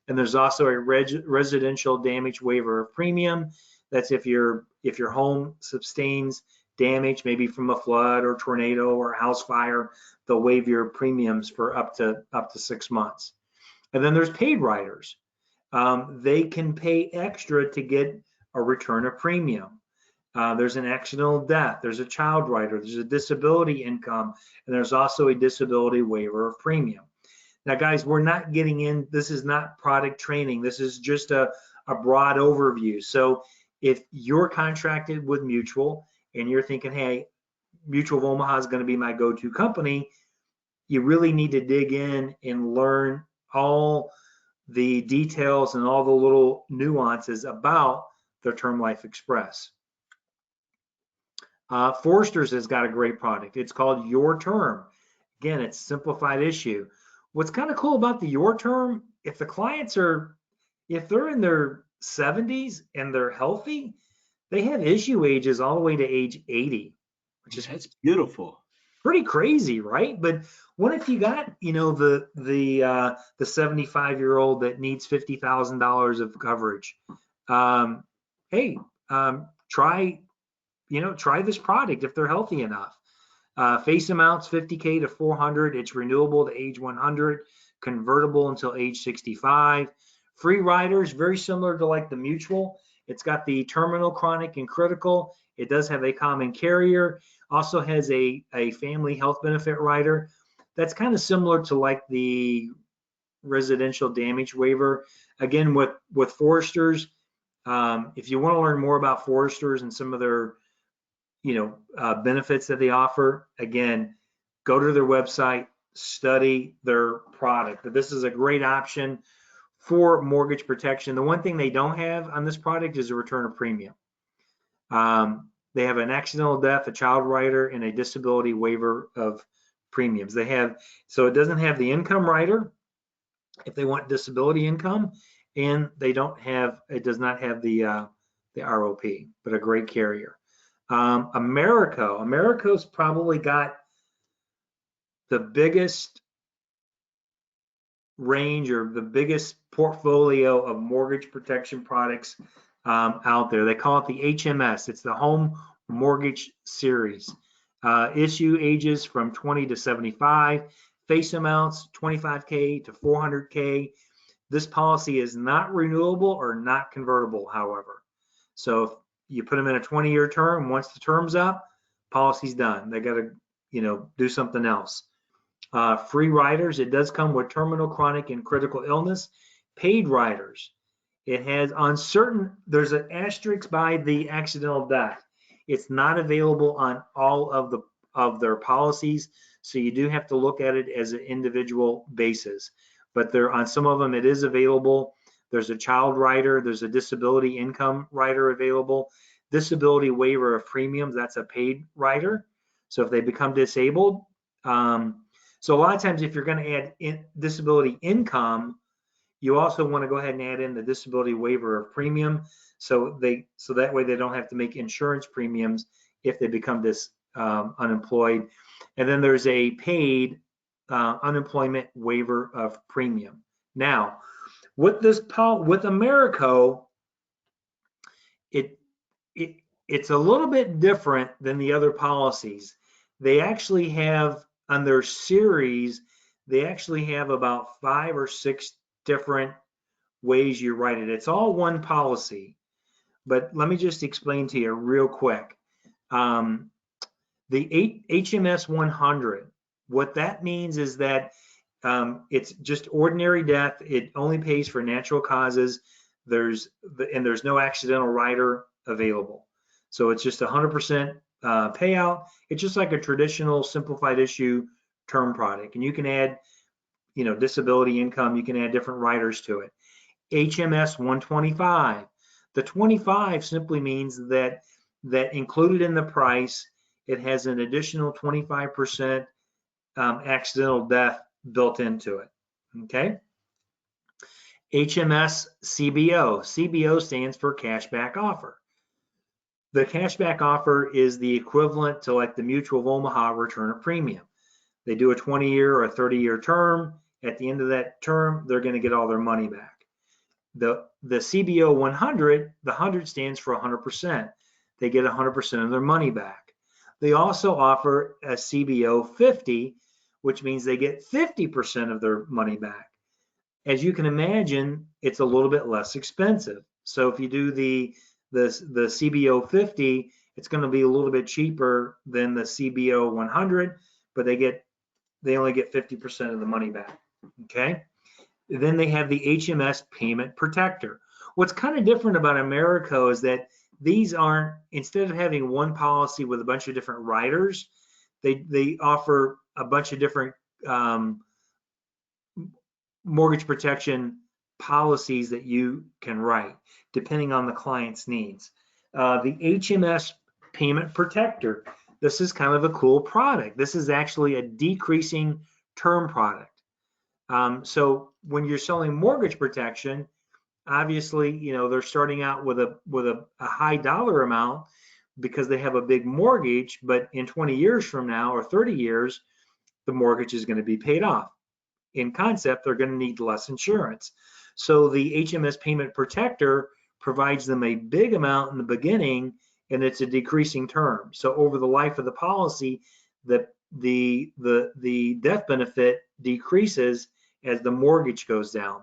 And there's also a residential damage waiver of premium. That's if your home sustains damage, maybe from a flood or tornado or house fire, they'll waive your premiums for up to 6 months. And then there's paid riders. They can pay extra to get a return of premium. There's an accidental death, there's a child rider, there's a disability income, and there's also a disability waiver of premium. Now, guys, we're not getting in, this is not product training. This is just a broad overview. So if you're contracted with Mutual and you're thinking, hey, Mutual of Omaha is going to be my go-to company, you really need to dig in and learn all the details and all the little nuances about their Term Life Express. Forster's has got a great product. It's called Your Term. Again, it's simplified issue. What's kind of cool about the Your Term, if the clients if they're in their 70s and they're healthy, they have issue ages all the way to age 80, which is that's beautiful. Pretty crazy, right? But what if you got, the 75-year-old that needs $50,000 of coverage? Hey, try this product if they're healthy enough. Face amounts 50K to 400. It's renewable to age 100, convertible until age 65. Free riders, very similar to like the Mutual. It's got the terminal, chronic, and critical. It does have a common carrier. Also has a family health benefit rider. That's kind of similar to like the residential damage waiver. Again, with Foresters, if you want to learn more about Foresters and some of their benefits that they offer, again, go to their website, study their product. But this is a great option for mortgage protection. The one thing they don't have on this product is a return of premium. They have an accidental death, a child rider, and a disability waiver of premiums. So it doesn't have the income rider if they want disability income, and it does not have the ROP, but a great carrier. Americo's probably got the biggest range or the biggest portfolio of mortgage protection products out there. They call it the HMS. It's the Home Mortgage Series. Issue ages from 20 to 75. Face amounts 25K to 400K. This policy is not renewable or not convertible, however. So if you put them in a 20-year term, once the term's up, policy's done. They got to, do something else. Free riders, it does come with terminal, chronic, and critical illness. Paid riders, it has on certain, there's an asterisk by the accidental death. It's not available on all of their policies, so you do have to look at it as an individual basis. But on some of them, it is available. There's a child rider, there's a disability income rider available. Disability waiver of premiums, that's a paid rider. So if they become disabled, so a lot of times if you're going to add disability income, you also want to go ahead and add in the disability waiver of premium, so that way they don't have to make insurance premiums if they become unemployed. And then there's a paid unemployment waiver of premium. Now, with Americo, it's a little bit different than the other policies. They actually have on their series, they actually have about 5 or 6 different ways you write it. It's all one policy. but let me just explain to you real quick. The HMS 100, what that means is that it's just ordinary death. It only pays for natural causes. There's no accidental rider available. So it's just 100% payout. It's just like a traditional simplified issue term product, and you can add, disability income. You can add different riders to it. HMS 125. The 25 simply means that included in the price, it has an additional 25% accidental death built into it. Okay. HMS CBO. CBO stands for cashback offer. The cashback offer is the equivalent to like the Mutual of Omaha return of premium. They do a 20-year or a 30-year term. At the end of that term, they're going to get all their money back. The CBO 100, the 100 stands for 100%. They get 100% of their money back. They also offer a CBO 50, which means they get 50% of their money back. As you can imagine, it's a little bit less expensive. So if you do the CBO 50, it's going to be a little bit cheaper than the CBO 100, but they only get 50% of the money back. Okay. Then they have the HMS Payment Protector. What's kind of different about Americo is that these aren't, instead of having one policy with a bunch of different riders, they offer a bunch of different mortgage protection policies that you can write depending on the client's needs. The HMS Payment Protector, this is kind of a cool product. This is actually a decreasing term product. So when you're selling mortgage protection, obviously, they're starting out with a high dollar amount because they have a big mortgage, but in 20 years from now or 30 years, the mortgage is going to be paid off. In concept, they're going to need less insurance. So the HMS Payment Protector provides them a big amount in the beginning, and it's a decreasing term. So over the life of the policy, the death benefit decreases as the mortgage goes down.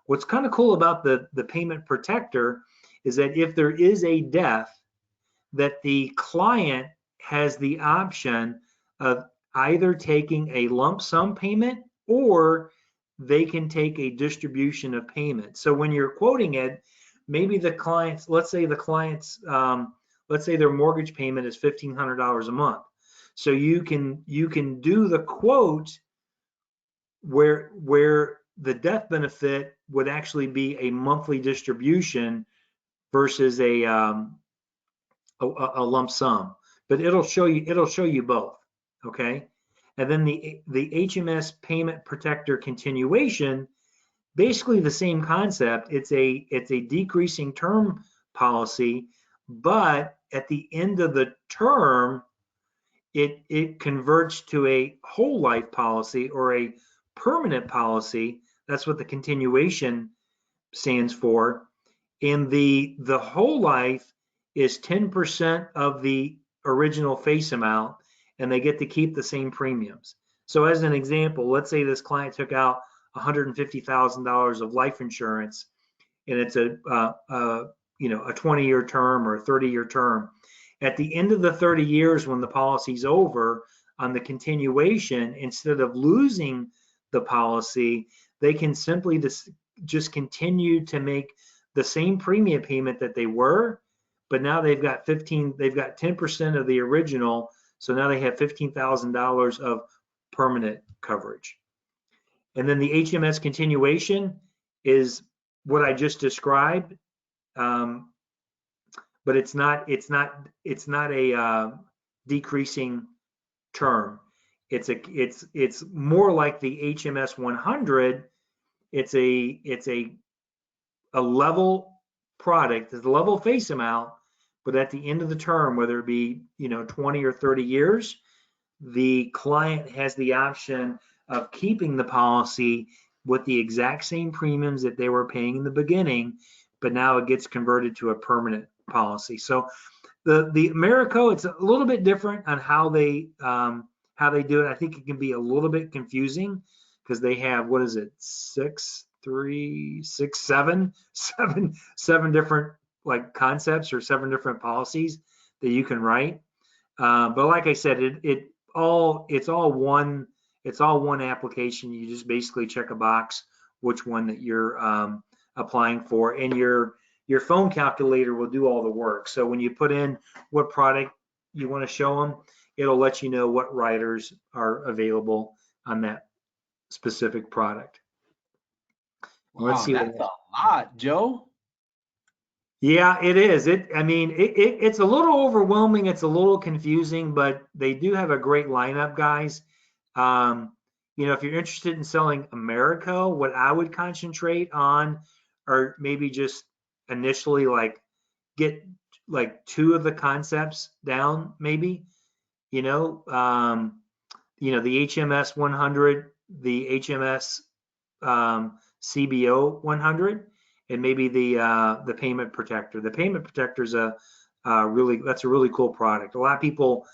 What's kind of cool about the Payment Protector is that if there is a death, that the client has the option of either taking a lump sum payment or they can take a distribution of payment. So when you're quoting it, maybe the clients, let's say their mortgage payment is $1,500 a month. So you can do the quote where the death benefit would actually be a monthly distribution versus a lump sum, but it'll show you both. Okay. And then the HMS Payment Protector Continuation, basically the same concept. It's a decreasing term policy, but at the end of the term, it converts to a whole life policy or a permanent policy. That's what the continuation stands for. And the whole life is 10% of the original face amount, and they get to keep the same premiums. So as an example, let's say this client took out $150,000 of life insurance, and it's a 20-year term or a 30-year term. At the end of the 30 years, when the policy's over, on the continuation, instead of losing the policy, they can simply just continue to make the same premium payment that they were, but now they've got 10% of the original, so now they have $15,000 of permanent coverage. And then the HMS continuation is what I just described, but it's not a decreasing term. It's more like the HMS 100. It's a level product. It's a level face amount, but at the end of the term, whether it be 20 or 30 years, the client has the option of keeping the policy with the exact same premiums that they were paying in the beginning, but now it gets converted to a permanent policy. So the Americo, it's a little bit different on how they do it. I think it can be a little bit confusing because they have, seven different like concepts or 7 different policies that you can write. But like I said, it's all one application. You just basically check a box which one that you're applying for, and your phone calculator will do all the work. So when you put in what product you want to show them, it'll let you know what riders are available on that specific product. Let's Wow, see. that's a lot, Joe. Yeah, it is. It's a little overwhelming. It's a little confusing, but they do have a great lineup, guys. If you're interested in selling America, what I would concentrate on, or maybe just initially like get like 2 of the concepts down, maybe. The HMS 100, the HMS CBO 100, and maybe the Payment Protector. The Payment Protector is that's a really cool product. A lot of people,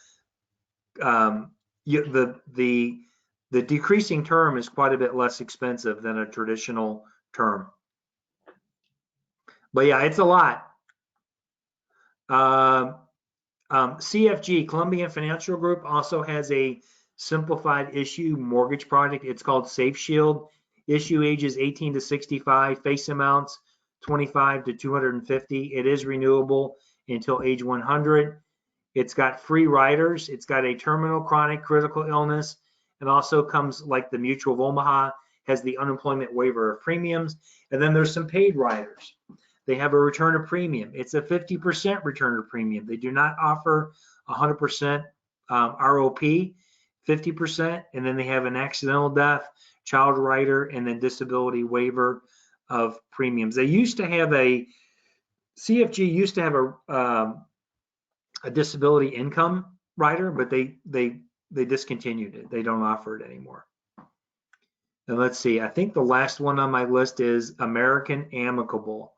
the decreasing term is quite a bit less expensive than a traditional term. But yeah, it's a lot. CFG, Columbian Financial Group, also has a simplified issue mortgage product. It's called Safe Shield. Issue ages 18 to 65, face amounts 25 to 250. It is renewable until age 100. It's got free riders. It's got a terminal, chronic, critical illness. It also comes like the Mutual of Omaha, has the unemployment waiver of premiums. And then there's some paid riders. They have a return of premium. It's a 50% return of premium. They do not offer 100% ROP, 50%, and then they have an accidental death, child rider, and then disability waiver of premiums. They used to have CFG used to have a disability income rider, but they discontinued it. They don't offer it anymore. And let's see, I think the last one on my list is American Amicable.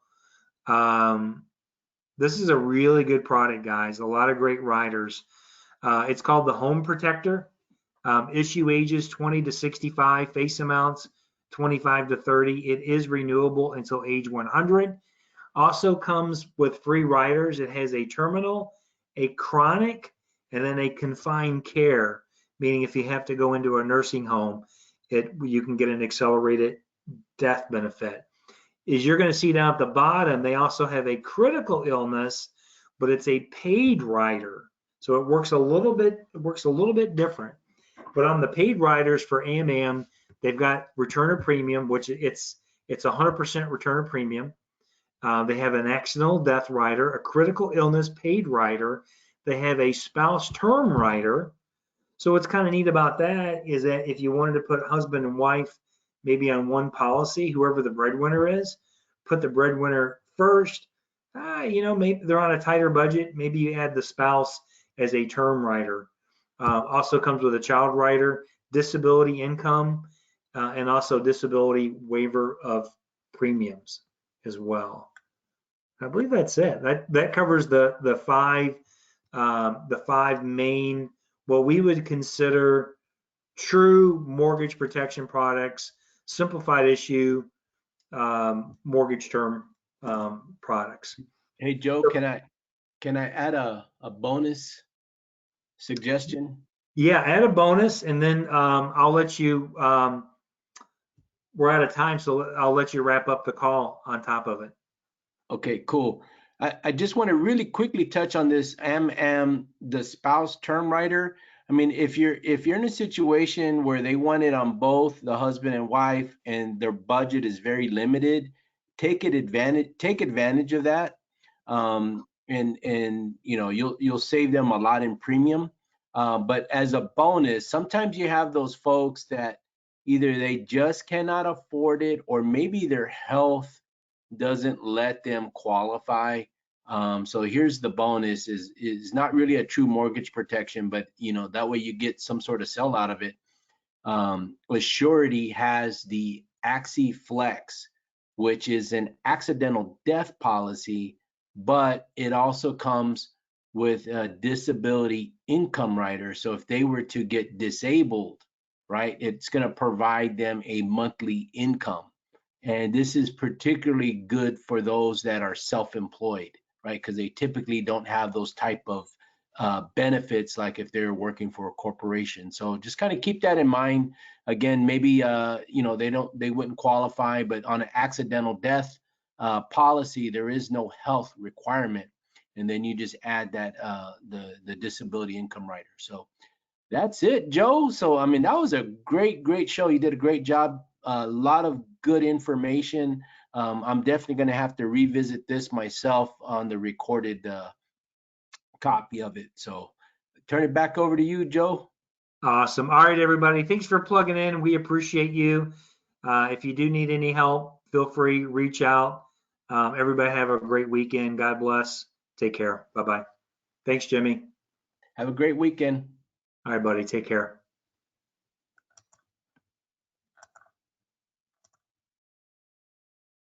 This is a really good product, guys. A lot of great riders. It's called the Home Protector. Issue ages 20 to 65, face amounts 25 to 30. It is renewable until age 100. Also comes with free riders. It has a terminal, a chronic, and then a confined care, meaning if you have to go into a nursing home, you can get an accelerated death benefit. Is you're going to see down at the bottom, they also have a critical illness, but it's a paid rider. So it works a little bit different. But on the paid riders for AMAM, they've got return of premium, which it's 100% return of premium. They have an accidental death rider, a critical illness paid rider. They have a spouse term rider. So what's kind of neat about that is that if you wanted to put husband and wife maybe on one policy, whoever the breadwinner is, put the breadwinner first. Maybe they're on a tighter budget. Maybe you add the spouse as a term rider. Also comes with a child rider, disability income, and also disability waiver of premiums as well. I believe that's it. That covers the five main, what we would consider true mortgage protection products, simplified issue, mortgage term products. Hey, Joe, can I add a bonus suggestion? Yeah, add a bonus, and then I'll let you. We're out of time, so I'll let you wrap up the call on top of it. Okay, cool. I just want to really quickly touch on this the spouse term rider. I mean, if you're in a situation where they want it on both the husband and wife and their budget is very limited, take advantage of that. And you'll save them a lot in premium. But as a bonus, sometimes you have those folks that either they just cannot afford it, or maybe their health doesn't let them qualify. So here's the bonus: is not really a true mortgage protection, but that way you get some sort of sell out of it. Assurity has the Axi Flex, which is an accidental death policy, but it also comes with a disability income rider. So if they were to get disabled, right, it's going to provide them a monthly income. And this is particularly good for those that are self-employed, right? Because they typically don't have those type of benefits like if they're working for a corporation. So just kind of keep that in mind. Again, maybe they wouldn't qualify, but on an accidental death policy, there is no health requirement, and then you just add that the disability income rider. So that's it, Joe. So I mean, that was a great show. You did a great job. A lot of good information. I'm definitely going to have to revisit this myself on the recorded copy of it. So turn it back over to you, Joe. Awesome. All right, everybody. Thanks for plugging in. We appreciate you. If you do need any help, feel free, reach out. Everybody have a great weekend. God bless. Take care. Bye-bye. Thanks, Jimmy. Have a great weekend. All right, buddy. Take care.